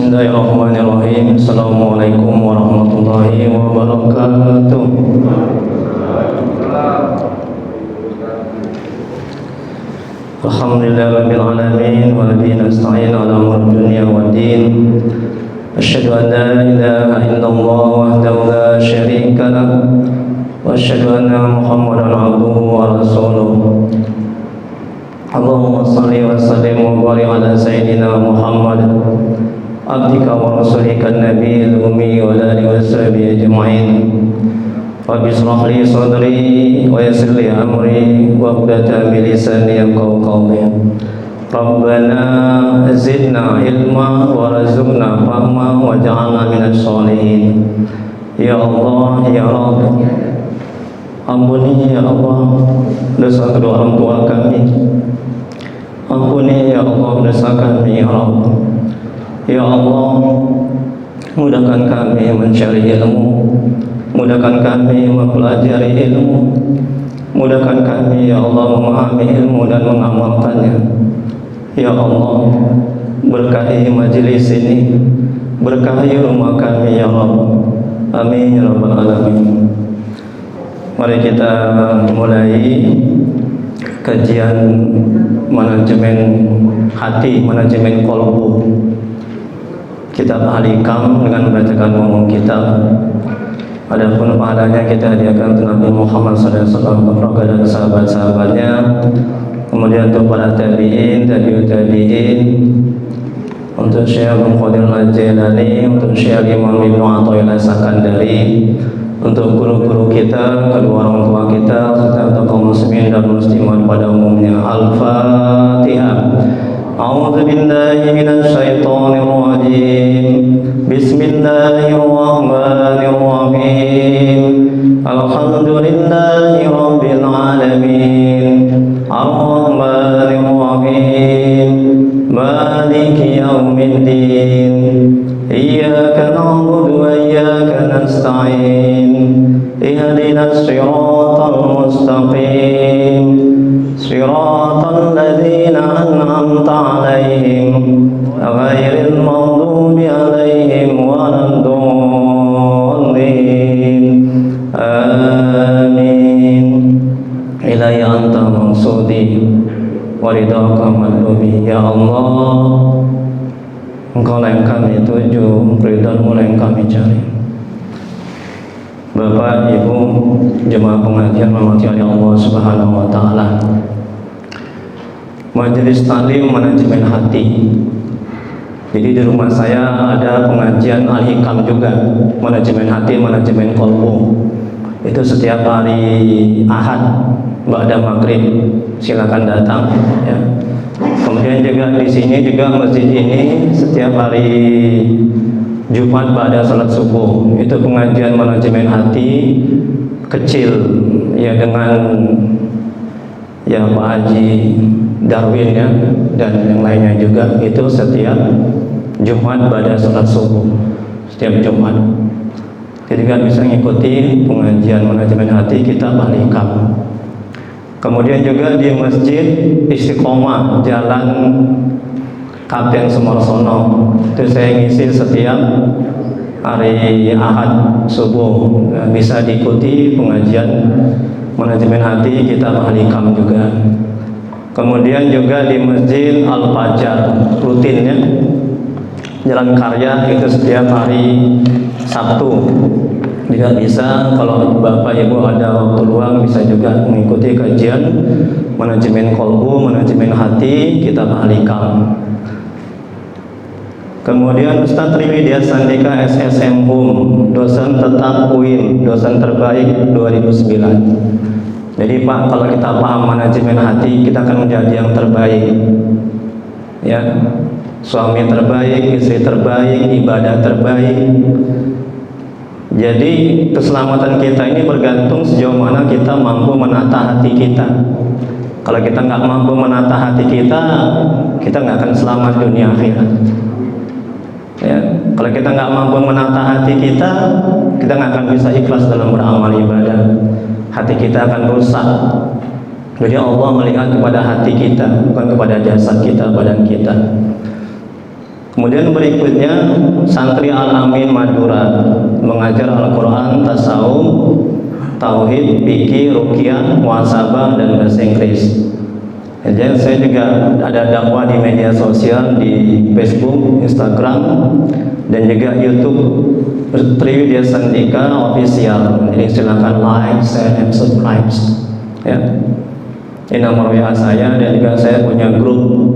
Bismillahirrahmanirrahim. Assalamualaikum warahmatullahi wabarakatuh. Alhamdulillahirabbil alamin wa bihi nasta'in ala umuri dunya waddin. Asyhadu an la ilaha illallah wahdahu la syarika lah wa asyhadu anna Muhammadan abduhu wa rasuluh. Allahumma shalli wa sallim wa barik ala sayyidina Muhammad abdika wa rasulika nabiyil ummi wa alihi wa sahbihi ajma'in. Rabbi shrah li sadri wa yassir li amri wa hlul min lisani yafqahu qawli. Rabbana zidna ilma wa razukna fahma wa ja'alna minasy sholihin. Ya Allah, ya Rabb, ampuni ya Allah dosa kedua orang tua kami. Ampuni ya Allah dosa kami ya Rabb. Ya Allah, mudahkan kami mencari ilmu, mudahkan kami mempelajari ilmu, mudahkan kami ya Allah memahami ilmu dan mengamalkannya. Ya Allah, berkahi majelis ini, berkahi rumah kami ya Rabb. Amin ya Rabbal alamin. Mari kita mulai kajian manajemen hati, manajemen qalbu. Kitab Al-Hikam dengan membacakan umum kitab. Adapun pahalanya kita hadiahkan untuk Nabi Muhammad SAW, keluarga dan sahabat-sahabatnya, kemudian untuk para tabi'in, tabi'ut tabi'in, untuk Syekh Abdul Qadir Al-Jailani, untuk Syekh Imam Ibnu Athaillah Sakandari, untuk guru-guru kita, kedua orang tua kita, serta untuk kaum muslimin dan muslimat pada umumnya. Al-Fatihah. A'udzu billahi minasy syaithanir rajim. Bismillahirrahmanirrahim. Alhamdulillahi rabbil alamin. Ar-rahmanir rahim. Maliki yaumiddin. Iyyaka na'budu wa iyyaka nasta'in. Ihdinas siratal mustaqim. Siratal ladzina an'amta 'alaihim ghairil maghdubi 'alaihim waladdallin. Amin. Ilaihi anta mansudi wa ridhaka madlubi. Ya Allah, Engkau yang kami tuju, ridhamu yang kami cari. Bapak, Ibu, jemaah pengajian rahmati Allah Subhanahu wa taala. Majelis taklim manajemen hati. Jadi di rumah saya ada pengajian Al-Hikam juga, manajemen hati, manajemen qalbu. Itu setiap hari Ahad ba'da maghrib. Silakan datang ya. Kemudian juga di sini juga masjid ini setiap hari Jumat pada salat subuh itu pengajian manajemen hati kecil ya dengan ya Pak Haji Darwin ya dan yang lainnya juga itu setiap Jumat pada salat subuh setiap Jumat. Jadi kan bisa mengikuti pengajian manajemen hati kita Al-Hikam. Kemudian juga di Masjid Istiqomah Jalan Kapten Sumarsono itu saya ngisi setiap hari Ahad subuh. Bisa diikuti pengajian manajemen hati kita Al-Hikam juga. Kemudian juga di Masjid Al-Fajar rutinnya Jalan Karya itu setiap hari Sabtu. Jika bisa, kalau Bapak Ibu ada waktu luang bisa juga mengikuti kajian manajemen qalbu, manajemen hati kita Al-Hikam. Kemudian Ustaz Triwidya Sandika SSM HUM, dosen tetap UIN, dosen terbaik 2009. Jadi Pak, kalau kita paham manajemen hati, kita akan menjadi yang terbaik. Ya, suami terbaik, istri terbaik, ibadah terbaik. Jadi keselamatan kita ini bergantung sejauh mana kita mampu menata hati kita. Kalau kita nggak mampu menata hati kita nggak akan selamat dunia akhirat. Ya, kalau kita nggak mampu menata hati kita nggak akan bisa ikhlas dalam beramal ibadah. Hati kita akan rusak. Jadi Allah melihat kepada hati kita, bukan kepada jasad kita, badan kita. Kemudian berikutnya Santri Al-Amin Madura, mengajar Al-Quran, tasawuf, tauhid, fikih, ruqyah, muhasabah, dan bahasa Inggris. Jadi saya juga ada dakwah di media sosial, di Facebook, Instagram, dan juga YouTube Triwidya Sandika Official. Jadi silakan like, share, and subscribe. Ya. Ini nomor WA saya, dan juga saya punya grup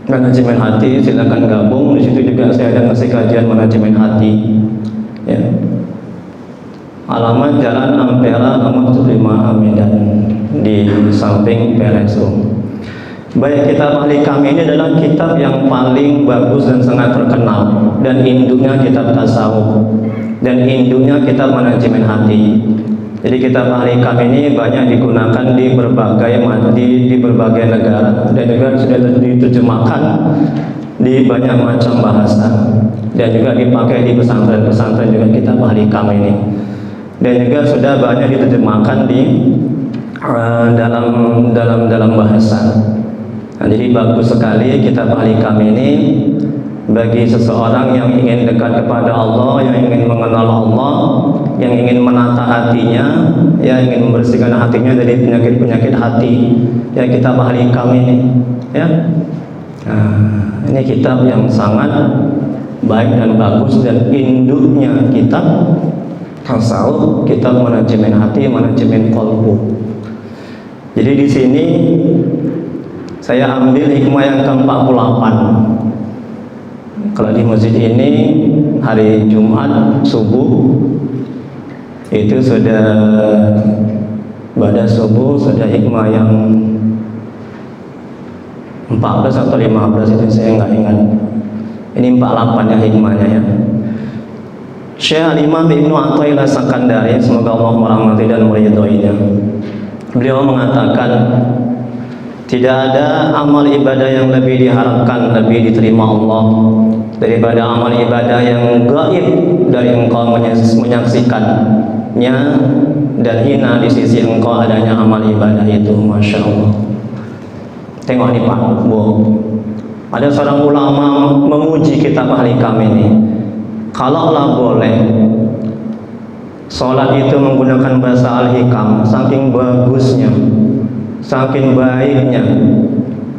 manajemen hati, silakan gabung. Di situ juga saya ada ngasih kajian manajemen hati. Ya. Alamat Jalan Ampera nomor 75 Medan, di samping PLSU. Baik, kitab ahli kami ini adalah kitab yang paling bagus dan sangat terkenal, dan induknya kitab tasawuf, dan induknya kitab manajemen hati. Jadi kitab ahli kami ini banyak digunakan di berbagai negara, dan juga sudah diterjemahkan di banyak macam bahasa, dan juga dipakai di pesantren-pesantren juga kitab ahli kami ini, dan juga sudah banyak diterjemahkan di dalam bahasa. Nah, jadi bagus sekali kitab ahli kami ini bagi seseorang yang ingin dekat kepada Allah, yang ingin mengenal Allah, yang ingin menata hatinya, yang ingin membersihkan hatinya dari penyakit-penyakit hati. Ya, kitab ahli kami ini, ya. Nah, ini kitab yang sangat baik dan bagus, dan induknya kitab tasawuf, kitab manajemen hati, manajemen qalbu. Jadi di sini saya ambil hikmah yang ke-48. Kalau di masjid ini hari Jumat subuh itu sudah pada subuh sudah hikmah yang 14 atau 15, itu saya nggak ingat. Ini 48 ya hikmahnya ya. Syekh Al-Imam Ibnu Athaillah Sakandari, semoga Allah merahmati dan meridhoinya. Beliau mengatakan, tidak ada amal ibadah yang lebih diharapkan, lebih diterima Allah daripada amal ibadah yang gaib dari engkau menyaksikannya, dan hina di sisi engkau adanya amal ibadah itu. Masya Allah. Tengok nih Pak Bu, ada seorang ulama memuji kitab ahli kami ini. Kalaulah boleh sholat itu menggunakan bahasa Al-Hikam, saking bagusnya, saking baiknya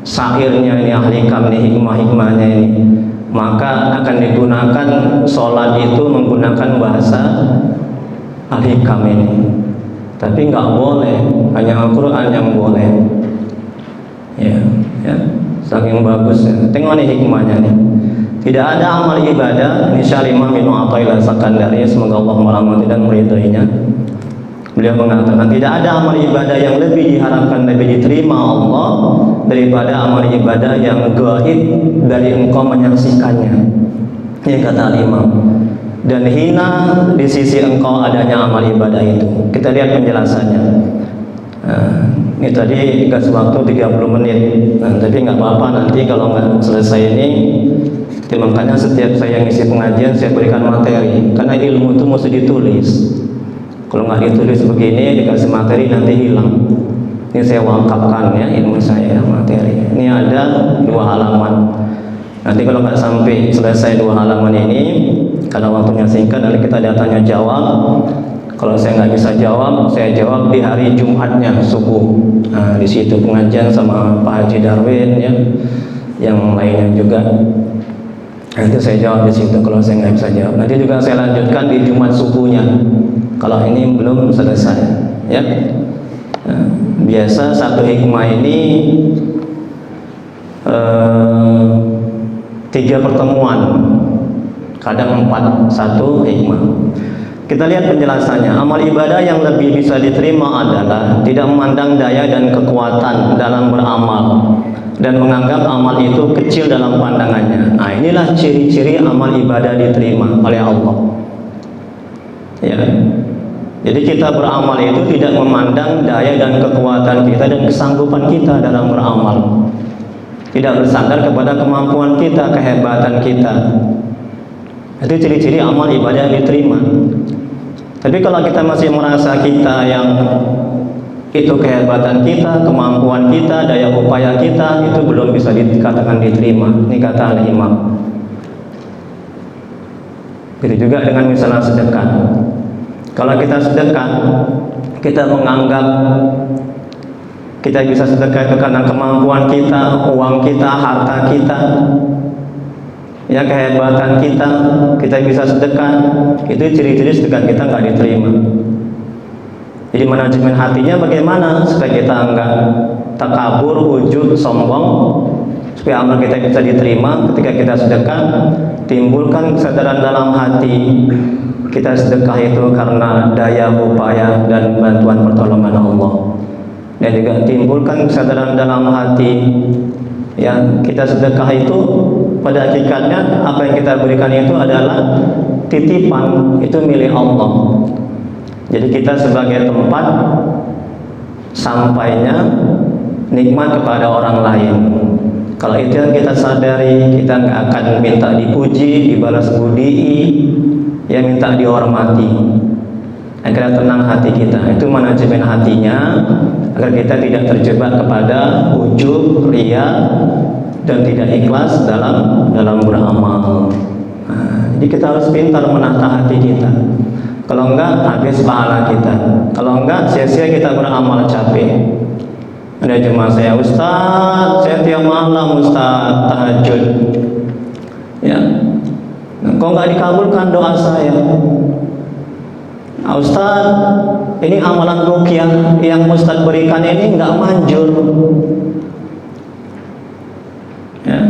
syairnya ini ahli kam ini, hikmah-hikmahnya ini, maka akan digunakan sholat itu menggunakan bahasa ahli kam ini. Tapi nggak boleh, hanya Al-Quran yang boleh. Ya, saking bagusnya. Tengok nih hikmahnya nih. Tidak ada amal ibadah, ini Syekh Imam Ibnu Athaillah Sakandari, semoga Allah merahmati dan meridhoinya. Beliau mengatakan, tidak ada amal ibadah yang lebih diharapkan, lebih diterima Allah daripada amal ibadah yang gaib dari engkau menyaksikannya. Ini kata Imam. Dan hina di sisi engkau adanya amal ibadah itu. Kita lihat penjelasannya. Ini tadi dikasih waktu 30 menit. Tapi nggak apa-apa, nanti kalau nggak selesai ini, makanya setiap saya ngisi pengajian saya berikan materi, karena ilmu itu mesti ditulis. Kalau nggak ditulis begini, dikasih materi nanti hilang. Ini saya wakafkan ya ilmu saya, materi. Ini ada 2 halaman. Nanti kalau nggak sampai selesai 2 halaman ini, kalau waktunya singkat, nanti kita ada tanya jawab. Kalau saya nggak bisa jawab, saya jawab di hari Jumatnya subuh. Nah, di situ pengajian sama Pak Haji Darwin ya, yang lainnya juga. Nanti saya jawab di situ kalau saya nggak bisa jawab. Nanti juga saya lanjutkan di Jumat subuhnya. Kalau ini belum selesai, ya. Nah, biasa satu hikmah ini 3 pertemuan, kadang 4 satu hikmah. Kita lihat penjelasannya. Amal ibadah yang lebih bisa diterima adalah tidak memandang daya dan kekuatan dalam beramal, dan menganggap amal itu kecil dalam pandangannya. Nah, inilah ciri-ciri amal ibadah diterima oleh Allah. Ya. Jadi kita beramal itu tidak memandang daya dan kekuatan kita dan kesanggupan kita dalam beramal. Tidak bersandar kepada kemampuan kita, kehebatan kita. Itu ciri-ciri amal ibadah yang diterima. Tapi kalau kita masih merasa kita yang itu kehebatan kita, kemampuan kita, daya upaya kita, itu belum bisa dikatakan diterima. Ini kata Al-Imam. Begitu juga dengan misalnya sedekah. Kalau kita sedekah, kita menganggap kita bisa sedekah itu karena kemampuan kita, uang kita, harta kita, ya kehebatan kita bisa sedekah. Itu ciri-ciri sedekah kita nggak diterima. Jadi manajemen hatinya bagaimana supaya kita enggak takabur, ujub, sombong, supaya amal kita bisa diterima. Ketika kita sedekah, timbulkan kesadaran dalam hati kita sedekah itu karena daya upaya dan bantuan pertolongan Allah. Dan juga timbulkan kesadaran dalam hati yang kita sedekah itu pada hakikatnya apa yang kita berikan itu adalah titipan, itu milik Allah. Jadi kita sebagai tempat sampainya nikmat kepada orang lain. Kalau itu yang kita sadari, kita nggak akan minta dipuji, dibalas budi, ya minta dihormati. Agar tenang hati kita, itu manajemen hatinya, agar kita tidak terjebak kepada ujub, riya, dan tidak ikhlas dalam beramal. Jadi kita harus pintar menata hati kita. Kalau enggak, habis pahala kita. Kalau enggak, sia-sia kita beramal, capek. Ada jemaah saya, Ustaz, saya tiap malam Ustaz tahajud. Ya, kok enggak dikabulkan doa saya? Ustaz, ini amalan ruqyah yang Ustaz berikan ini enggak manjur. Ya.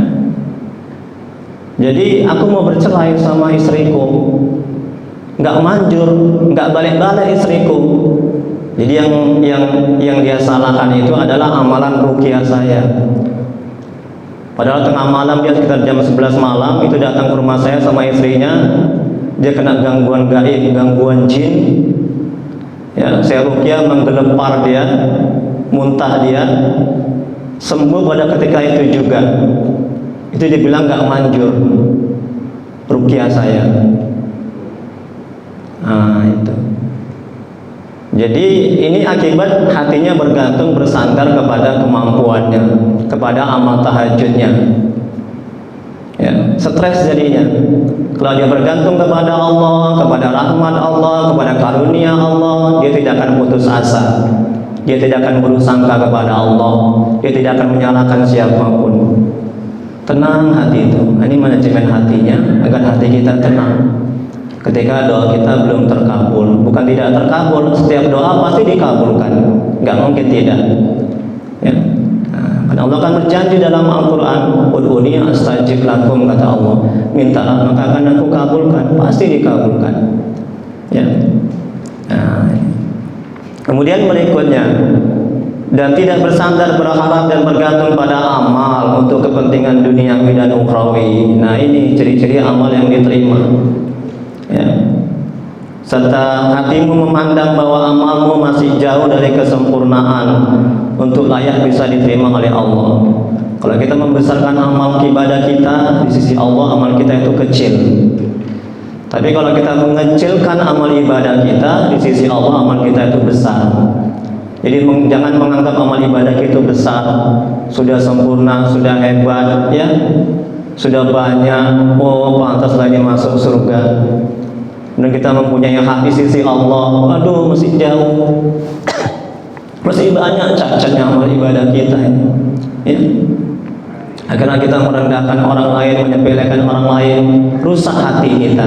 Jadi aku mau bercerai sama istriku, nggak manjur, nggak balik-balik istriku. Jadi yang dia salahkan itu adalah amalan ruqyah saya. Padahal tengah malam, dia sekitar jam 11 malam itu datang ke rumah saya sama istrinya. Dia kena gangguan gaib, gangguan jin. Ya, saya ruqyah menggelepar dia, muntah dia, sembuh pada ketika itu juga. Itu dibilang nggak manjur ruqyah saya. Nah, itu. Jadi ini akibat hatinya bergantung, bersandar kepada kemampuannya, kepada amal tahajudnya. Ya, stres jadinya. Kalau dia bergantung kepada Allah, kepada rahmat Allah, kepada karunia Allah, dia tidak akan putus asa. Dia tidak akan bersangka kepada Allah. Dia tidak akan menyalahkan siapapun. Tenang hati itu. Ini manajemen hatinya agar hati kita tenang. Ketika doa kita belum terkabul, bukan tidak terkabul, setiap doa pasti dikabulkan, nggak mungkin tidak. Ya. Nah, Allah kan berjanji dalam Al-Quran, ud'uni astajib lakum, kata Allah, mintalah maka akan aku kabulkan, pasti dikabulkan. Ya. Nah, kemudian berikutnya, dan tidak bersandar, berharap dan bergantung pada amal untuk kepentingan duniawi dan ukhrawi. Nah, ini ciri-ciri amal yang diterima. Ya. Serta hatimu memandang bahwa amalmu masih jauh dari kesempurnaan untuk layak bisa diterima oleh Allah. Kalau kita membesarkan amal ibadah kita di sisi Allah, amal kita itu kecil. Tapi kalau kita mengecilkan amal ibadah kita di sisi Allah, amal kita itu besar. Jadi jangan menganggap amal ibadah itu besar, sudah sempurna, sudah hebat, ya, sudah banyak, oh pantaslah ini masuk surga. Dan kita mempunyai hak di sisi Allah, aduh masih jauh, masih banyak cacatnya amal ibadah kita. Ya. Akhirnya kita merendahkan orang lain, menyepelekan orang lain, rusak hati kita.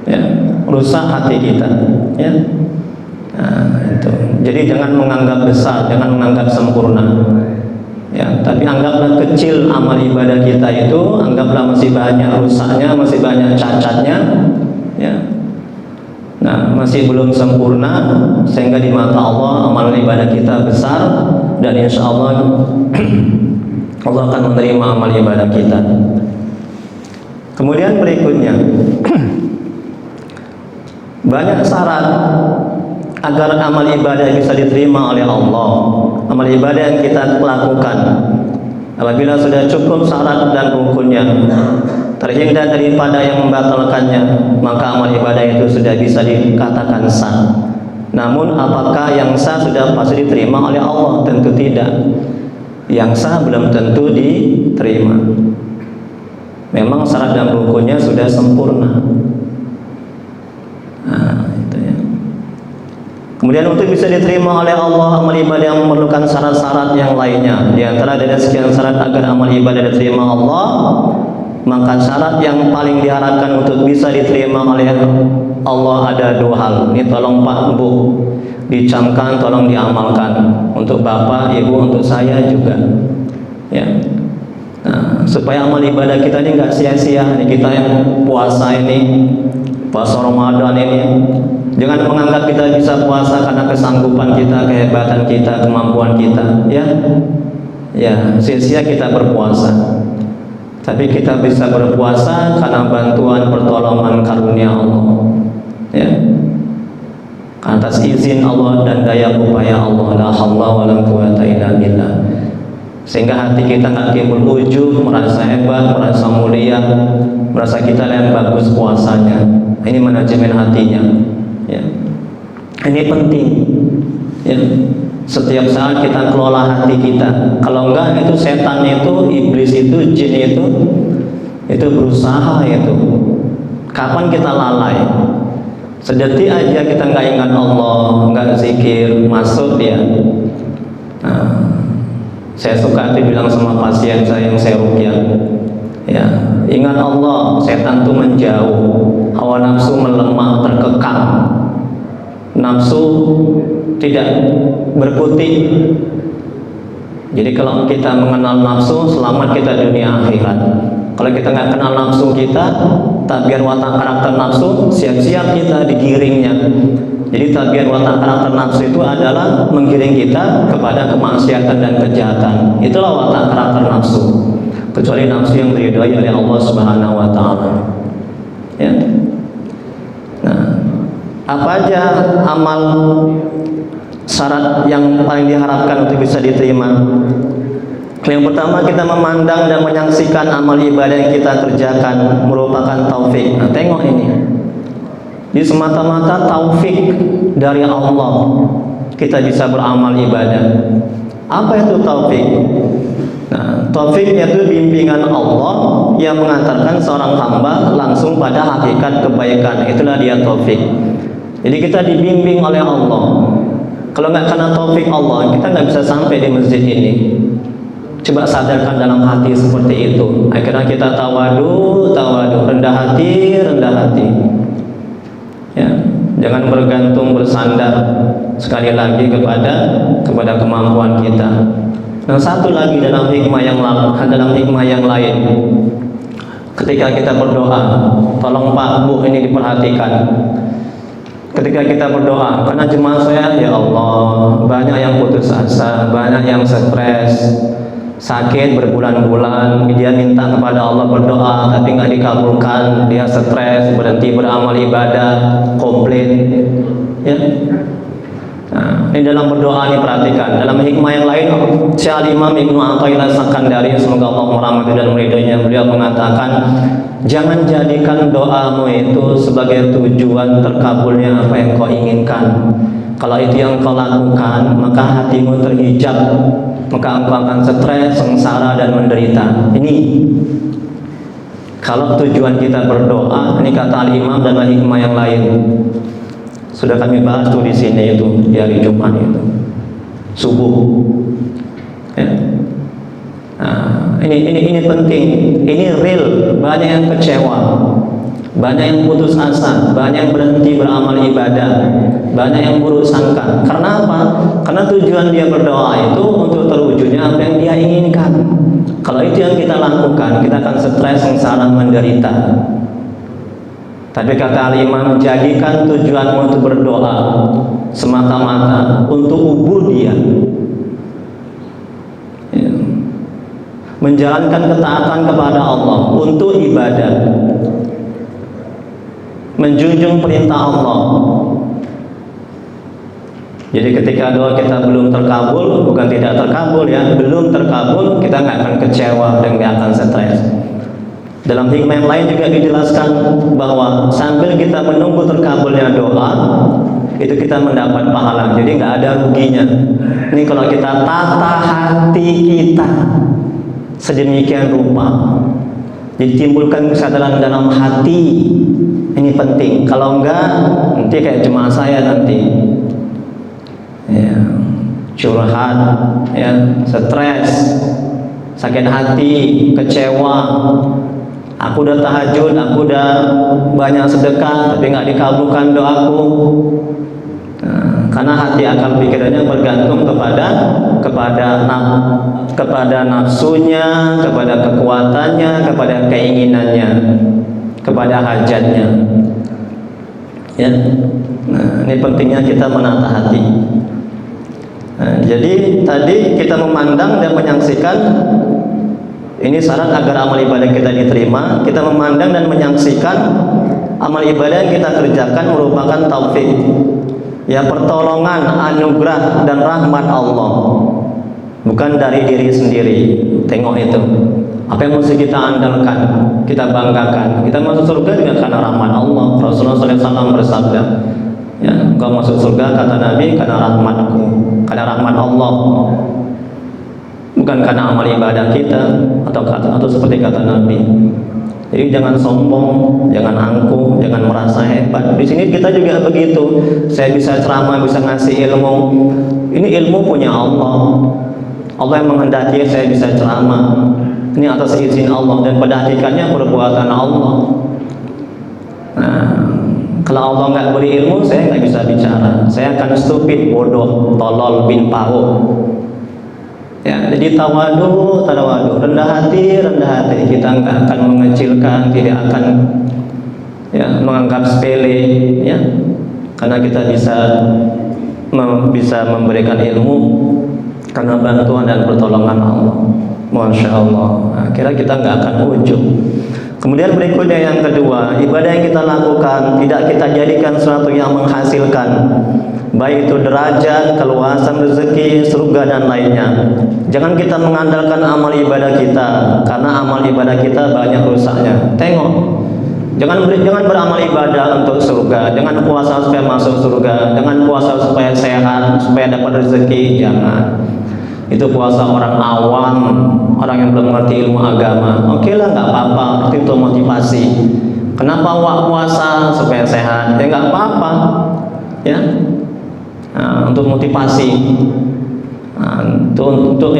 Ya, rusak hati kita. Ya. Nah, itu. Jadi jangan menganggap besar, jangan menganggap sempurna. Ya, tapi anggaplah kecil amal ibadah kita itu, anggaplah masih banyak rusaknya, masih banyak cacatnya. Ya. Nah, masih belum sempurna, sehingga di mata Allah amal ibadah kita besar, dan insya Allah Allah akan menerima amal ibadah kita. Kemudian berikutnya, banyak syarat agar amal ibadah bisa diterima oleh Allah. Amal ibadah yang kita lakukan, apabila sudah cukup syarat dan rukunnya, terhindar daripada yang membatalkannya, maka amal ibadah itu sudah bisa dikatakan sah. Namun apakah yang sah sudah pasti diterima oleh Allah? Tentu tidak. Yang sah belum tentu diterima. Memang syarat dan rukunnya sudah sempurna, Kemudian untuk bisa diterima oleh Allah, amal ibadah yang memerlukan syarat-syarat yang lainnya. Di antara dari sekian syarat agar amal ibadah diterima Allah, maka syarat yang paling diharapkan untuk bisa diterima oleh Allah ada dua hal. Ini tolong Pak Bu dicamkan, tolong diamalkan untuk Bapak, Ibu, untuk saya juga. Ya. Nah, supaya amal ibadah kita ini nggak sia-sia. Nih kita yang puasa ini, puasa Ramadan ini, jangan menganggap kita bisa puasa karena kesanggupan kita, kehebatan kita, kemampuan kita, ya. Ya, sia-sia kita berpuasa. Tapi kita bisa berpuasa karena bantuan pertolongan karunia Allah. Ya. Atas izin Allah dan daya upaya Allah, la haula wala quwata illa billah. Sehingga hati kita nggak timbul ujub, merasa hebat, merasa mulia, merasa kita yang bagus puasanya. Ini manajemen hatinya. Ya. Ini penting. Ya. Setiap saat kita kelola hati kita. Kalau enggak, itu setan itu, iblis itu, jin itu berusaha itu. Kapan kita lalai? Sedetik aja kita nggak ingat Allah, nggak zikir, masuk dia. Nah, saya suka bilang sama pasien saya yang saya ruqyah, ya, ingat Allah, setan itu menjauh, hawa nafsu melemah, terkekang, nafsu tidak berkutik. Jadi kalau kita mengenal nafsu, selamat kita dunia akhirat. Kalau kita nggak kenal nafsu kita, tabiat watak karakter nafsu, siap-siap kita digiringnya. Jadi tabiat watak karakter nafsu itu adalah menggiring kita kepada kemaksiatan dan kejahatan. Itulah watak karakter nafsu. Kecuali nafsu yang diridhai oleh Allah Subhanahu wa taala. Ya. Nah, apa aja amal syarat yang paling diharapkan untuk bisa diterima? Yang pertama, kita memandang dan menyaksikan amal ibadah yang kita kerjakan merupakan taufik. Nah, tengok ini. Ini semata-mata taufik dari Allah kita bisa beramal ibadah. Apa itu taufik? Nah, taufik itu bimbingan Allah yang mengantarkan seorang hamba langsung pada hakikat kebaikan. Itulah dia taufik. Jadi kita dibimbing oleh Allah. Kalau nggak karena taufik Allah, kita nggak bisa sampai di masjid ini. Coba sadarkan dalam hati seperti itu. Akhirnya kita tawadu, rendah hati. Ya, jangan bergantung, bersandar sekali lagi kepada kemampuan kita. Dan satu lagi dalam hikmah yang lain, ketika kita berdoa, tolong Pak Bu ini diperhatikan. Ketika kita berdoa, karena jemaah saya, ya Allah, banyak yang putus asa, banyak yang stres, sakit berbulan-bulan, dia minta kepada Allah berdoa tapi nggak dikabulkan, dia stres, berhenti beramal ibadah, komplain, ya. Nah, ini dalam berdoa ini perhatikan. Dalam hikmah yang lain, Syekh Imam Ibnu Athaillah Sakandari, semoga Allah merahmati dan meridhoinya, beliau mengatakan, jangan jadikan doamu itu sebagai tujuan terkabulnya apa yang kau inginkan. Kalau itu yang kau lakukan, maka hatimu terhijab, maka engkau akan stres, sengsara, dan menderita. Ini kalau tujuan kita berdoa, ini kata Al-Imam dan hikmah yang lain. Sudah kami bahas tuh di sini itu di hari Jumat itu subuh. Ya. Nah, ini penting, ini real. Banyak yang kecewa, banyak yang putus asa, banyak yang berhenti beramal ibadah, banyak yang buruk sangka. Karena apa? Karena tujuan dia berdoa itu untuk terwujudnya apa yang dia inginkan. Kalau itu yang kita lakukan, kita akan stres, sengsara, menderita. Tapi kata Al-Imam, jadikan tujuanmu untuk berdoa semata-mata untuk ubudiyah, ya, menjalankan ketaatan kepada Allah, untuk ibadah, menjunjung perintah Allah. Jadi ketika doa kita belum terkabul, bukan tidak terkabul ya, belum terkabul, kita nggak akan kecewa dan nggak akan stres. Dalam hikmah yang lain juga dijelaskan bahwa sambil kita menunggu terkabulnya doa, itu kita mendapat pahala. Jadi nggak ada ruginya. Ini kalau kita tata hati kita sedemikian rupa, jadi timbulkan kesadaran dalam hati. Ini penting. Kalau enggak, nanti kayak jemaah saya nanti, curhat, ya, stres, sakit hati, kecewa. Aku udah tahajud, aku udah banyak sedekah, tapi nggak dikabulkan doaku. Nah, karena hati akal pikirannya bergantung kepada nafsunya, kepada kekuatannya, kepada keinginannya, kepada hajatnya. Ya, nah, ini pentingnya kita menata hati. Nah, jadi tadi kita memandang dan menyaksikan, ini syarat agar amal ibadah kita diterima. Kita memandang dan menyaksikan amal ibadah yang kita kerjakan merupakan taufik, ya, pertolongan, anugerah dan rahmat Allah, bukan dari diri sendiri. Tengok itu, apa yang mesti kita andalkan, kita banggakan. Kita masuk surga juga karena rahmat Allah. Rasulullah SAW bersabda, ya, engkau masuk surga, kata Nabi, karena rahmatku, karena rahmat Allah, bukan karena amal ibadah kita atau seperti kata Nabi. Jadi jangan sombong, jangan angkuh, jangan merasa hebat. Di sini kita juga begitu. Saya bisa ceramah, bisa ngasih ilmu. Ini ilmu punya Allah. Allah yang menghendaki saya bisa ceramah. Ini atas izin Allah, dan pada hakikatnya perbuatan Allah. Nah, kalau Allah nggak beri ilmu, saya nggak bisa bicara. Saya akan stupid, bodoh, tolol, bin pao. Ya, jadi tawadu, rendah hati. Kita nggak akan mengecilkan, tidak akan, ya, menganggap sepele, ya, karena kita bisa memberikan ilmu karena bantuan dan pertolongan Allah. Masya Allah. Nah, kira kita nggak akan ujub. Kemudian berikutnya yang kedua, ibadah yang kita lakukan tidak kita jadikan sesuatu yang menghasilkan, baik itu derajat, keluasan rezeki, surga dan lainnya. Jangan kita mengandalkan amal ibadah kita, karena amal ibadah kita banyak rusaknya. Tengok, jangan beramal ibadah untuk surga, jangan puasa supaya masuk surga, jangan puasa supaya sehat, supaya dapat rezeki, jangan. Itu puasa orang awam, orang yang belum mengerti ilmu agama. Oke lah, nggak apa-apa, itu motivasi. Kenapa awak puasa? Supaya sehat. Ya nggak apa-apa, ya. Nah, untuk motivasi. Nah, untuk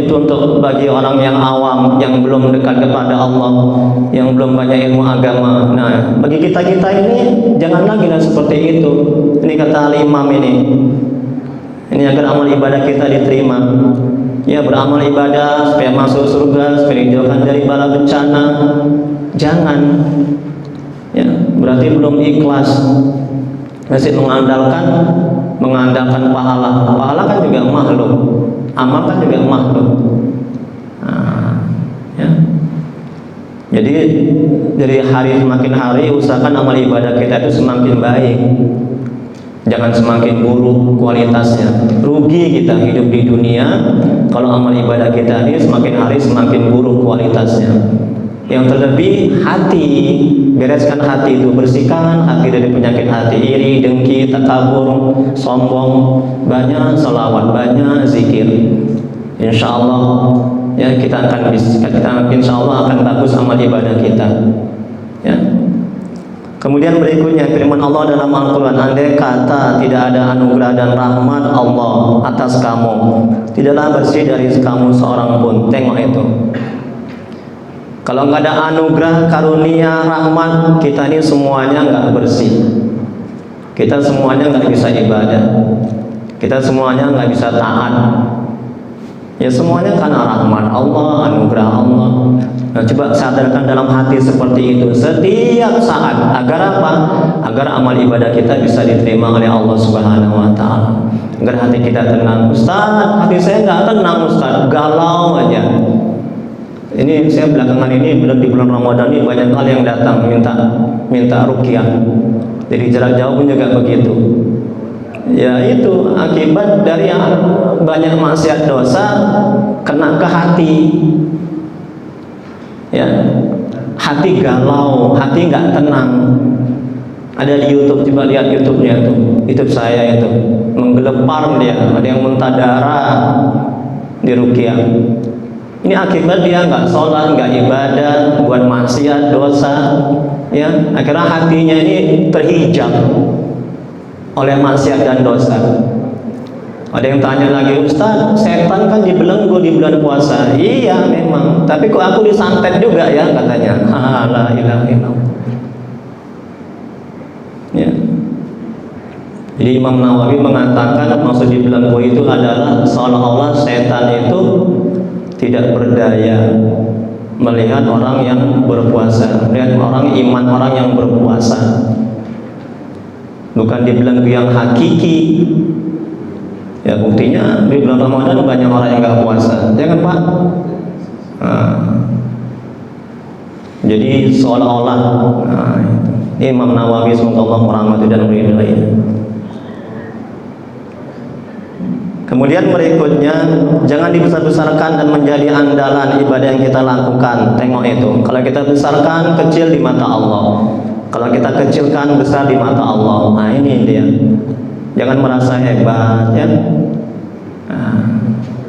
bagi orang yang awam, yang belum dekat kepada Allah, yang belum banyak ilmu agama. Nah, bagi kita ini jangan lagi lah seperti itu. Ini kata Al-Imam ini. Ini agar amal ibadah kita diterima. Ya, beramal ibadah supaya masuk surga, supaya dijauhkan dari bala bencana. Jangan. Ya, berarti belum ikhlas. Masih mengandalkan pahala. Pahala kan juga makhluk, amal kan juga makhluk. Nah, ya. Jadi dari hari semakin hari usahakan amal ibadah kita itu semakin baik. Jangan semakin buruk kualitasnya. Rugi kita hidup di dunia kalau amal ibadah kita ini semakin hari semakin buruk kualitasnya. Yang terlebih hati, bereskan hati itu, bersihkan hati dari penyakit hati, iri, dengki, takabur, sombong. Banyak salawat, banyak zikir. Insya Allah, ya, kita insya Allah akan bagus amal ibadah kita. Ya. Kemudian berikutnya firman Allah dalam Al-Quran, andai kata tidak ada anugerah dan rahmat Allah atas kamu, tidaklah bersih dari kamu seorang pun. Tengok itu. Kalau nggak ada anugerah, karunia, rahmat, kita ini semuanya nggak bersih. Kita semuanya nggak bisa ibadah. Kita semuanya nggak bisa taat. Ya, semuanya karena rahmat Allah, anugerah Allah. Nah, coba sadarkan dalam hati seperti itu setiap saat. Agar apa? Agar amal ibadah kita bisa diterima oleh Allah Subhanahu wa Ta'ala. Agar hati kita tenang. Ustaz, hati saya nggak tenang, Ustaz, galau aja. Ini saya belakangan ini di bulan Ramadan ini banyak hal yang datang minta ruqyah. Jadi jarak jauh pun juga begitu. Ya, itu akibat dari banyak maksiat dosa kena ke hati. Ya, hati galau, hati nggak tenang. Ada di YouTube, coba lihat YouTube-nya tuh, YouTube saya itu menggelepar dia, ada yang muntah darah di ruqyah. Ini akibat dia nggak sholat, nggak ibadah, buat maksiat, dosa. Ya, akhirnya hatinya ini terhijab oleh maksiat dan dosa. Ada yang tanya lagi, Ustaz, setan kan dibelenggu di bulan puasa. Iya memang, tapi kok aku disantet juga ya katanya. La ilaha illallah. Ya. Jadi Imam Nawawi mengatakan maksud dibelenggu itu adalah seolah-olah setan itu tidak berdaya melihat orang yang berpuasa, melihat orang iman orang yang berpuasa. Bukan dibelenggu yang hakiki. Ya buktinya di bulan Ramadan banyak orang yang nggak puasa, jangan Pak. Jadi seolah-olah Imam Nawawi semoga Allah merahmati dan meridai. Kemudian berikutnya, jangan dibesar-besarkan dan menjadi andalan ibadah yang kita lakukan. Tengok itu, kalau kita besarkan kecil di mata Allah, kalau kita kecilkan besar di mata Allah. Nah ini dia. Jangan merasa hebat ya.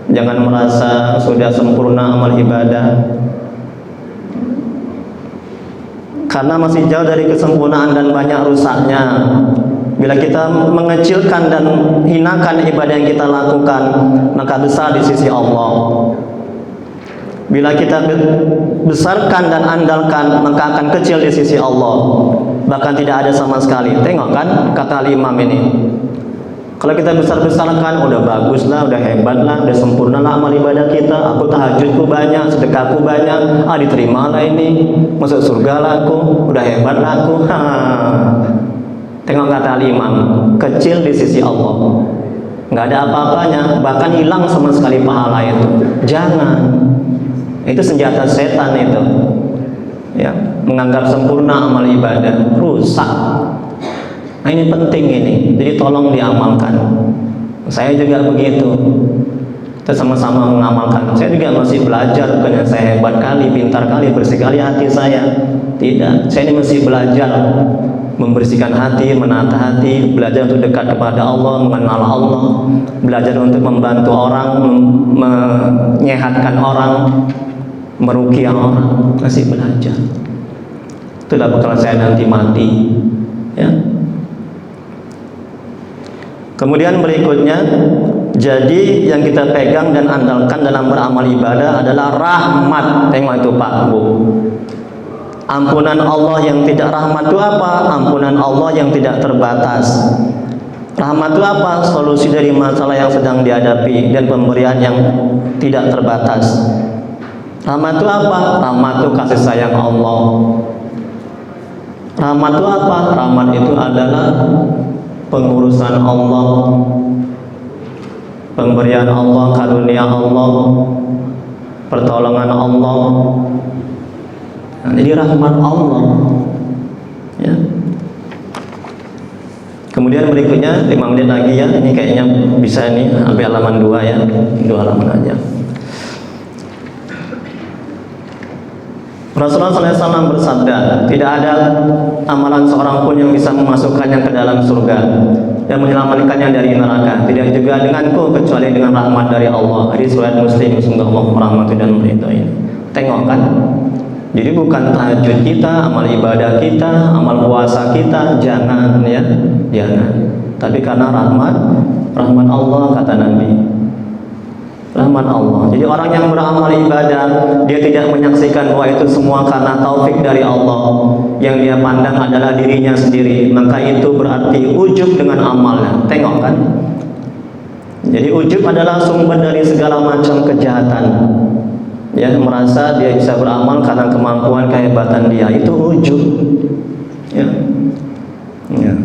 Jangan merasa sudah sempurna amal ibadah, karena masih jauh dari kesempurnaan dan banyak rusaknya. Bila kita mengecilkan dan hinakan ibadah yang kita lakukan, maka besar di sisi Allah. Bila kita besarkan dan andalkan, maka akan kecil di sisi Allah, bahkan tidak ada sama sekali. Tengok kan kata Imam ini, kalau kita besar-besarkan, udah bagus lah, udah hebat lah, udah sempurna lah amal ibadah kita. Aku tahajudku banyak, sedekahku banyak, diterima lah ini, masuk surga lah aku, udah hebat lah aku. Tengok kata Imam, kecil di sisi Allah, nggak ada apa-apanya, bahkan hilang sama sekali pahala itu. Jangan, itu senjata setan itu. Ya, menganggap sempurna amal ibadah, rusak. Nah ini penting ini, jadi tolong diamalkan. Saya juga begitu. Kita sama-sama mengamalkan. Saya juga masih belajar, bukannya saya hebat kali, pintar kali, bersih kali hati saya. Tidak, saya ini masih belajar membersihkan hati, menata hati, belajar untuk dekat kepada Allah, mengenal Allah, belajar untuk membantu orang, menyehatkan orang, meruqyah orang, masih belajar. Itulah bekal saya nanti mati. Ya. Kemudian berikutnya, jadi yang kita pegang dan andalkan dalam beramal ibadah adalah rahmat. Tengok itu Pak Bu. Ampunan Allah yang tidak, rahmat itu apa? Ampunan Allah yang tidak terbatas. Rahmat itu apa? Solusi dari masalah yang sedang dihadapi dan pemberian yang tidak terbatas. Rahmat itu apa? Rahmat itu kasih sayang Allah. Rahmat itu apa? Rahmat itu adalah pengurusan Allah, pemberian Allah, karunia Allah, pertolongan Allah. Nah, jadi rahmat Allah. Ya. Kemudian berikutnya 5 menit lagi ya. Ini kayaknya bisa nih sampai halaman 2 ya. 2 halaman aja. Rasulullah SAW bersabda, tidak ada amalan seorang pun yang bisa memasukkannya ke dalam surga dan menyelamatkannya dari neraka. Tidak juga denganku kecuali dengan rahmat dari Allah. Hadis riwayat Muslim. Semoga Allah merahmati dan meridai. Tengok kan? Jadi bukan tahajud kita, amal ibadah kita, amal puasa kita, jangan ya, jangan. Tapi karena rahmat Allah kata Nabi. Rahmat Allah. Jadi orang yang beramal ibadah, dia tidak menyaksikan bahwa itu semua karena taufik dari Allah. Yang dia pandang adalah dirinya sendiri. Maka itu berarti ujub dengan amalnya. Tengok kan? Jadi ujub adalah sumber dari segala macam kejahatan. Ya, merasa dia bisa beramal karena kemampuan kehebatan dia, itu ujub. Ya. Ya.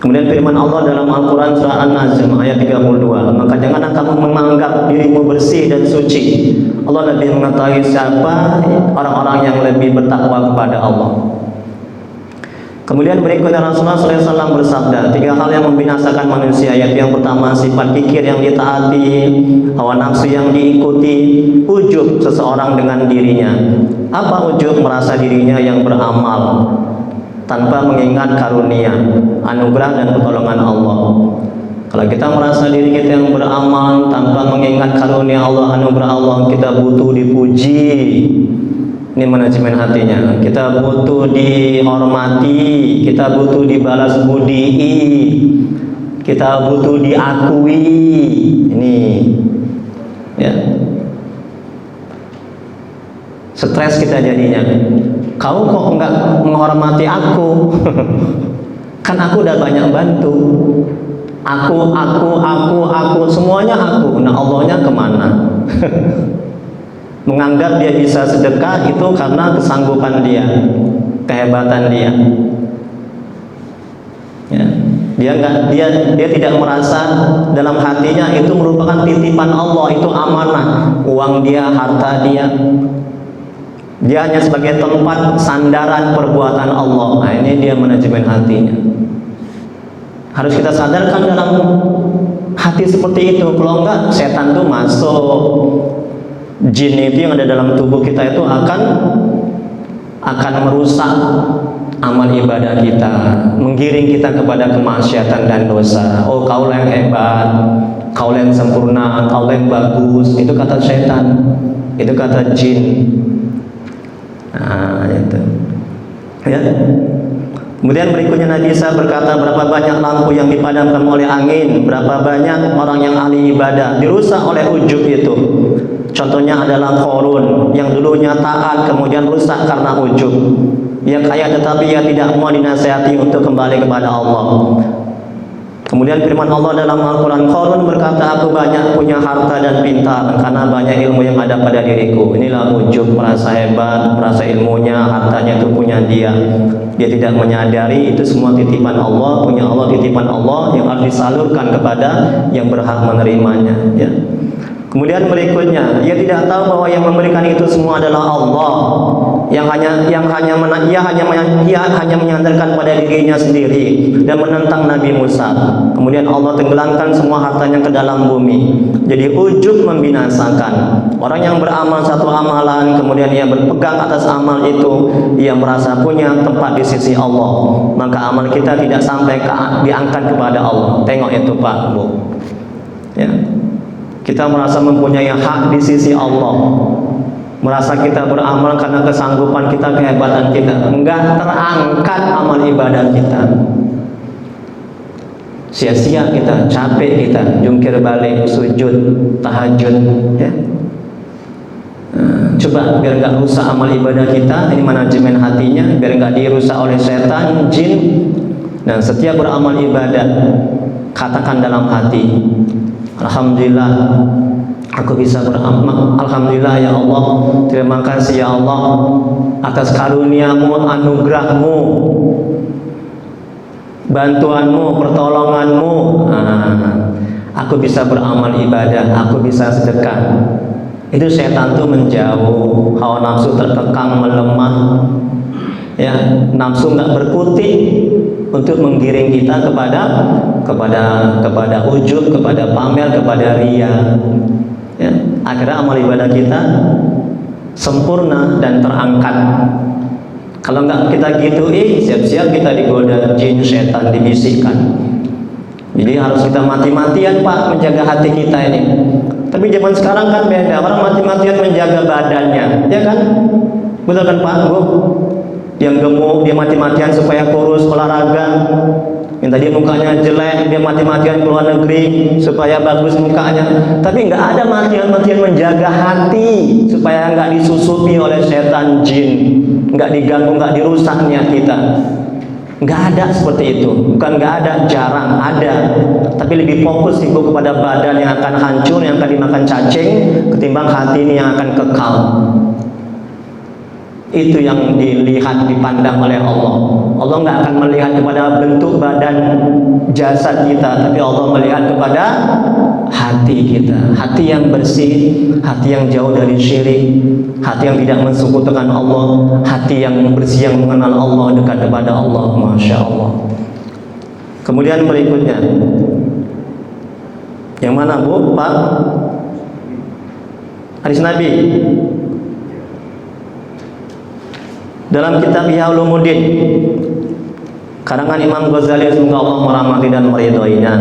Kemudian firman Allah dalam Al-Quran surah An-Najm ayat 32, maka janganlah kamu menganggap dirimu bersih dan suci. Allah lebih mengetahui siapa orang-orang yang lebih bertakwa kepada Allah. Kemudian berikutnya Rasulullah SAW bersabda, 3 hal yang membinasakan manusia, yaitu yang pertama sifat kikir yang ditaati, hawa nafsu yang diikuti, ujub seseorang dengan dirinya. Apa ujub? Merasa dirinya yang beramal tanpa mengingat karunia, anugerah dan pertolongan Allah. Kalau kita merasa diri kita yang beramal tanpa mengingat karunia Allah, anugerah Allah, kita butuh dipuji. Ini manajemen hatinya. Kita butuh dihormati, kita butuh dibalas budi, kita butuh diakui. Ini ya, stres kita jadinya. Kau kok enggak menghormati aku? Kan aku udah banyak bantu. Aku, semuanya aku. Nah, Allahnya kemana? Menganggap dia bisa sedekah itu karena kesanggupan dia, kehebatan dia. Ya. Dia tidak merasa dalam hatinya itu merupakan titipan Allah, itu amanah, uang dia, harta dia. Dia hanya sebagai tempat sandaran perbuatan Allah. Nah, ini dia manajemen hatinya. Harus kita sadarkan dalam hati seperti itu. Kalau enggak, setan tuh masuk. Jin itu yang ada dalam tubuh kita itu akan merusak amal ibadah kita, menggiring kita kepada kemaksiatan dan dosa. Oh, kau yang hebat, kau yang sempurna, kau yang bagus. Itu kata setan, itu kata jin. Nah, itu ya. Kemudian berikutnya Nabi Isa berkata, berapa banyak lampu yang dipadamkan oleh angin, berapa banyak orang yang ahli ibadah dirusak oleh ujub itu. Contohnya adalah Qarun yang dulunya taat kemudian rusak karena ujub. Ia kaya tetapi ia tidak mau dinasihati untuk kembali kepada Allah. Kemudian firman Allah dalam Al-Quran, Qarun berkata, aku banyak punya harta dan pintar karena banyak ilmu yang ada pada diriku. Inilah ujub, merasa hebat, merasa ilmunya, hartanya itu punya dia. Dia tidak menyadari itu semua titipan Allah, punya Allah, titipan Allah yang harus disalurkan kepada yang berhak menerimanya, ya. Kemudian berikutnya, ia tidak tahu bahwa yang memberikan itu semua adalah Allah, ia hanya menyandarkan pada dirinya sendiri dan menentang Nabi Musa. Kemudian Allah tenggelamkan semua hartanya ke dalam bumi. Jadi ujub membinasakan. Orang yang beramal satu amalan kemudian ia berpegang atas amal itu, ia merasa punya tempat di sisi Allah, maka amal kita tidak sampai diangkat kepada Allah. Tengok itu Pak, Bu, ya. Kita merasa mempunyai hak di sisi Allah, merasa kita beramal karena kesanggupan kita, kehebatan kita, enggak terangkat amal ibadah kita. Sia-sia kita, capek kita, jungkir balik, sujud, tahajud, ya. Coba biar enggak rusak amal ibadah kita, ini manajemen hatinya, biar enggak dirusak oleh setan, jin. Dan setiap beramal ibadah, katakan dalam hati, alhamdulillah aku bisa beramal. Alhamdulillah ya Allah, terima kasih ya Allah atas karuniamu, anugerahmu, bantuanmu, pertolonganmu. Aku bisa beramal ibadah, aku bisa sedekah. Itu setan tuh menjauh, hawa nafsu terkekang, melemah, ya, nafsu nggak berkutik untuk menggiring kita kepada ujub, kepada pamer, kepada ria, ya. Akhirnya amal ibadah kita sempurna dan terangkat. Kalau nggak kita gituin, siap-siap kita digoda jin, setan, dibisikkan. Jadi harus kita mati-matian Pak menjaga hati kita ini. Tapi zaman sekarang kan beda, orang mati-matian menjaga badannya, ya kan? Betul kan Pak, Bu? Yang gemuk dia mati-matian supaya kurus, olahraga. Yang tadi mukanya jelek dia mati-matian keluar negeri supaya bagus mukanya. Tapi nggak ada mati-matian menjaga hati supaya nggak disusupi oleh setan, jin, nggak diganggu, nggak dirusak niat kita. Nggak ada seperti itu. Bukan nggak ada, jarang ada. Tapi lebih fokus itu kepada badan yang akan hancur, yang akan dimakan cacing, ketimbang hati ini yang akan kekal. Itu yang dilihat, dipandang oleh Allah. Allah nggak akan melihat kepada bentuk badan jasad kita, tapi Allah melihat kepada hati kita, hati yang bersih, hati yang jauh dari syirik, hati yang tidak mensekutukan Allah, hati yang bersih, yang mengenal Allah, dekat kepada Allah. Masya Allah. Kemudian berikutnya, yang mana Bu, Pak? Hadis Nabi dalam kitab Ihya Ulumuddin karangan Imam Ghazali, semoga Allah merahmati dan meridhoinya.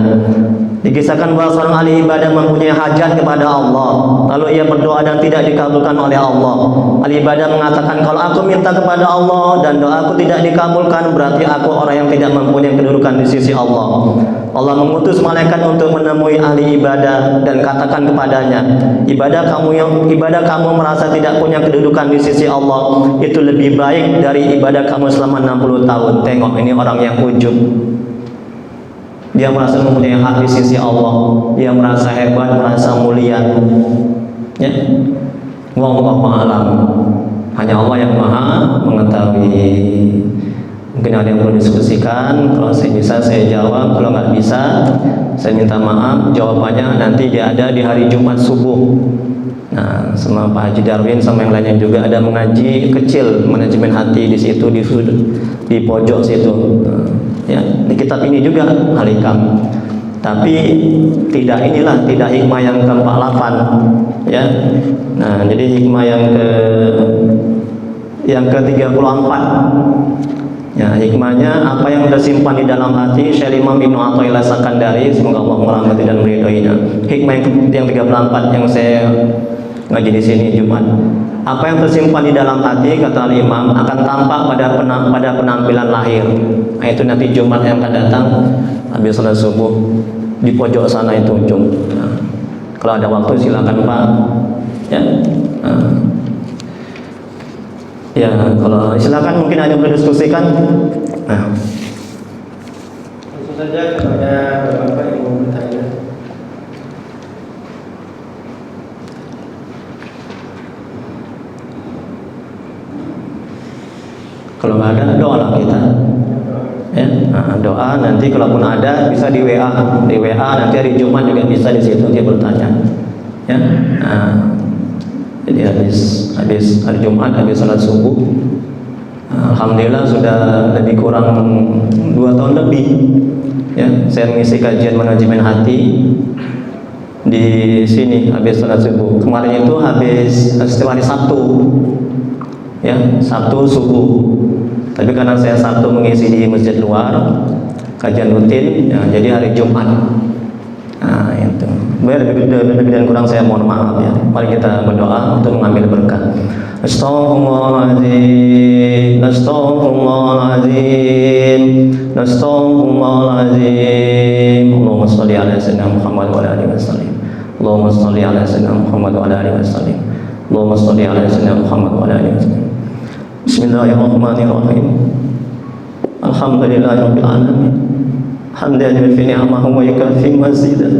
Dikisahkan bahwa seorang ahli ibadah mempunyai hajat kepada Allah, lalu ia berdoa dan tidak dikabulkan oleh Allah. Ahli ibadah mengatakan, kalau aku minta kepada Allah dan doaku tidak dikabulkan, berarti aku orang yang tidak mempunyai kedudukan di sisi Allah. Allah mengutus malaikat untuk menemui ahli ibadah dan katakan kepadanya, ibadah kamu merasa tidak punya kedudukan di sisi Allah, itu lebih baik dari ibadah kamu selama 60 tahun. Tengok, ini orang yang ujub. Dia merasa mempunyai hak di sisi Allah, dia merasa hebat, merasa mulia. Ya, wallahu a'lam. Hanya Allah yang maha mengetahui. Mungkin ada yang perlu diskusikan. Kalau saya bisa saya jawab, kalau nggak bisa saya minta maaf. Jawabannya nanti dia ada di hari Jumat subuh. Nah, sama Pak Haji Darwin sama yang lainnya juga ada mengaji kecil manajemen hati di situ, di pojok situ. Ya, di kitab ini juga Al-Hikam. Tapi tidak hikmah yang ke-48 ya. Nah, jadi hikmah yang ke-34. Ya, hikmahnya apa yang tersimpan di dalam hati. Syekh Imam Ibnu Athaillah Sakandari, semoga Allah merahmati dan meridhoinya. Hikmah yang 34 yang saya ngaji di sini Jumat. Apa yang tersimpan di dalam hati, kata Imam, akan tampak pada penampilan lahir. Nah, itu nanti Jumat yang akan datang habis salat subuh di pojok sana itu ujung. Nah, kalau ada waktu silakan Pak. Ya. Ya, kalau silakan mungkin ada yang berdiskusikan. Nah, langsung saja kepada Bapak yang mau bertanya. kalau nggak ada doa lah kita. Ya, nah, doa nanti kalaupun ada bisa di WA nanti hari Jumat juga bisa di situ dia bertanya. Ya, nah, jadi habis hari Jumat, habis salat subuh, alhamdulillah sudah lebih kurang 2 tahun lebih ya saya mengisi kajian manajemen hati di sini habis salat subuh. Kemarin itu habis setiap hari Sabtu ya, Sabtu subuh. Tapi karena saya Sabtu mengisi di masjid luar kajian rutin ya, jadi hari Jumat. Nah, itu lebih dan kurang saya mohon maaf ya. Mari kita berdoa untuk mengambil berkah. Astaghfirullahaladzim, astaghfirullahaladzim, astaghfirullahaladzim. Allahumma sholli ala sayyidina Muhammad wa ala alihi wasallam. Allahumma sholli ala sayyidina Muhammad wa ala alihi wasallam. Allahumma sholli ala sayyidina Muhammad wa ala alihi wasallam. Bismillahirrahmanirrahim. Alhamdulillahirabbil alamin. Hamdan yufi ni'amahu wa yukafi mazidah.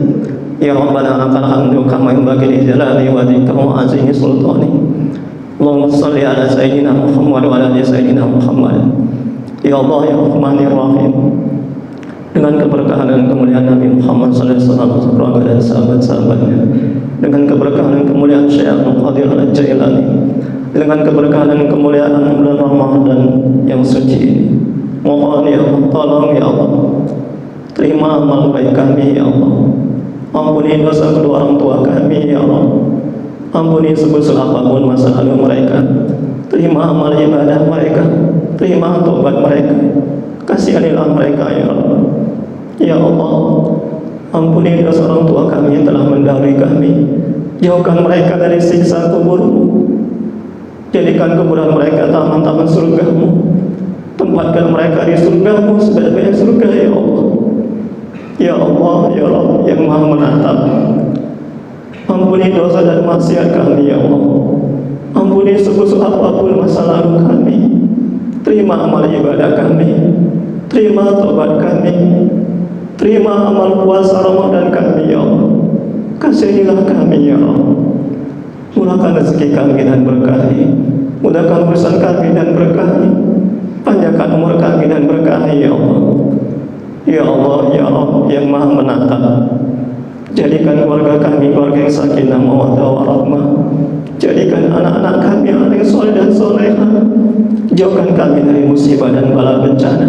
Ya Rabbana lakal hamdu kama yanbaghi li jalali wajhika wa azimi sultani. Allahumma shalli ala sayyidina Muhammad wa ala ali sayyidina Muhammad. Ya Allah ya Rahmanir Rahim. Dengan keberkahan dan kemuliaan Nabi Muhammad sallallahu alaihi wasallam keluarga dan sahabat-sahabatnya, dengan keberkahan dan kemuliaan Syekh Abdul Qadir Al-Jailani, dengan keberkahan dan kemuliaan bulan Ramadan yang suci ini, mohon ya Allah, tolong ya Allah, terima amal baik kami ya Allah. Ampuni dosa kedua orang tua kami ya Allah. Ampuni sebesar apapun masa lalu mereka. Terima amal ibadah mereka, terima tobat mereka. Kasihanilah mereka ya Allah. Ya Allah, ampuni dosa orang tua kami yang telah mendahului kami. Jauhkan mereka dari siksa kubur-Mu. Jadikan kuburan mereka taman-taman surga-Mu. Tempatkan mereka di surga-Mu sebaik-baik surga ya Allah. Ya Allah, ya Rabb yang Maha menatap. Ampuni dosa dan maksiat kami ya Allah. Ampuni sebesar apapun masa lalu kami. Terima amal ibadah kami. Terima tobat kami. Terima amal puasa Ramadan kami ya Allah. Kasihanilah kami ya Allah. Murahkan rezeki kami dan berkahi. Mudahkan urusan kami dan berkahi. Panjangkan umur kami dan berkahi ya Allah. Ya Allah, ya Allah yang Maha menatap. Jadikan keluarga kami keluarga yang sakinah mawaddah warahmah. Jadikan anak-anak kami anak yang soleh dan solehah. Jauhkan kami dari musibah dan bala bencana.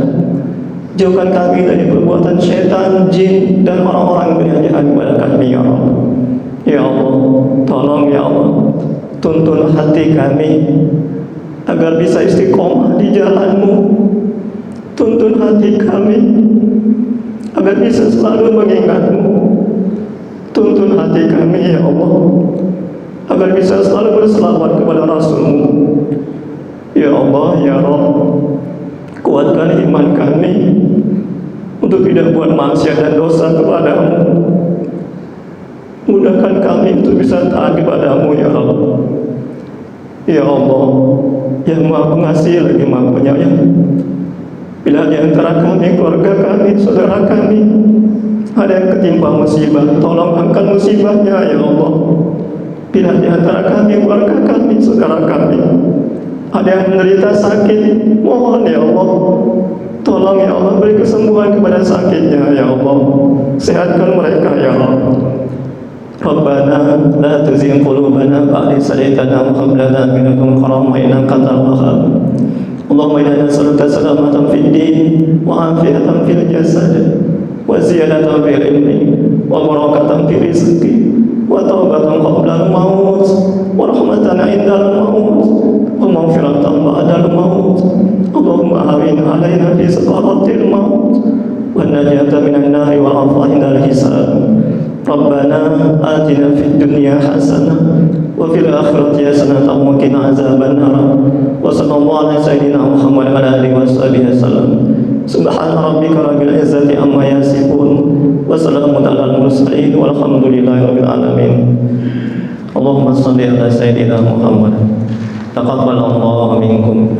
Jauhkan kami dari perbuatan syaitan, jin dan orang-orang yang jahat kepada kami ya Allah. Ya Allah, tolong ya Allah, tuntun hati kami agar bisa istiqomah di jalan-Mu. Tuntun hati kami agar bisa selalu mengingat-Mu. hati kami ya Allah, agar bisa selalu berselawat kepada Rasul-Mu. Ya Allah, ya Rabb, kuatkan iman kami untuk tidak buat maksiat dan dosa kepadamu. Mudahkan kami untuk bisa taat kepadamu ya Rabb. Ya Allah, yang Maha Pengasih lagi Maha Penyayang, bila di antara kami, keluarga kami, saudara kami ada yang ketimpa musibah, tolong angkat musibahnya ya Allah. Bila di antara kami, keluarga kami, saudara kami ada yang menderita sakit, mohon ya Allah, tolong ya Allah, beri kesembuhan kepada sakitnya ya Allah, sehatkan mereka ya Allah. Rabbana la tuzigh qulubana ba'da idh hadaytana wa hab lana min ladunka rahmah innaka antal wahhab. Allahumma inna nas'aluka salamatan fid din wa afiyatan fil jasad wa ziyadatan fil ilmi wa barakatan fil rizqi wa taubatan qabla al-maut wa rahmatan 'inda al-maut wa maghfiratan ba'da al-maut. Allahumma hawwin 'alaina fi sakaratil maut wa najata minan nari wa 'afwa 'inda al-hisab. Rabbana atina fid dunya hasanah wa fil akhirati hasanah wa qina azabannar. Wa sallallahu ala sayyidina Muhammad wa ala alihi washabihi wasallam. Subhana rabbika rabbil izzati amma yasifun wa salamun alal mursalin walhamdulillahi rabbil alamin. Allahumma shalli ala sayyidina Muhammad. Taqabbalallahu minkum.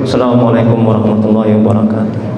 Assalamualaikum warahmatullahi wabarakatuh.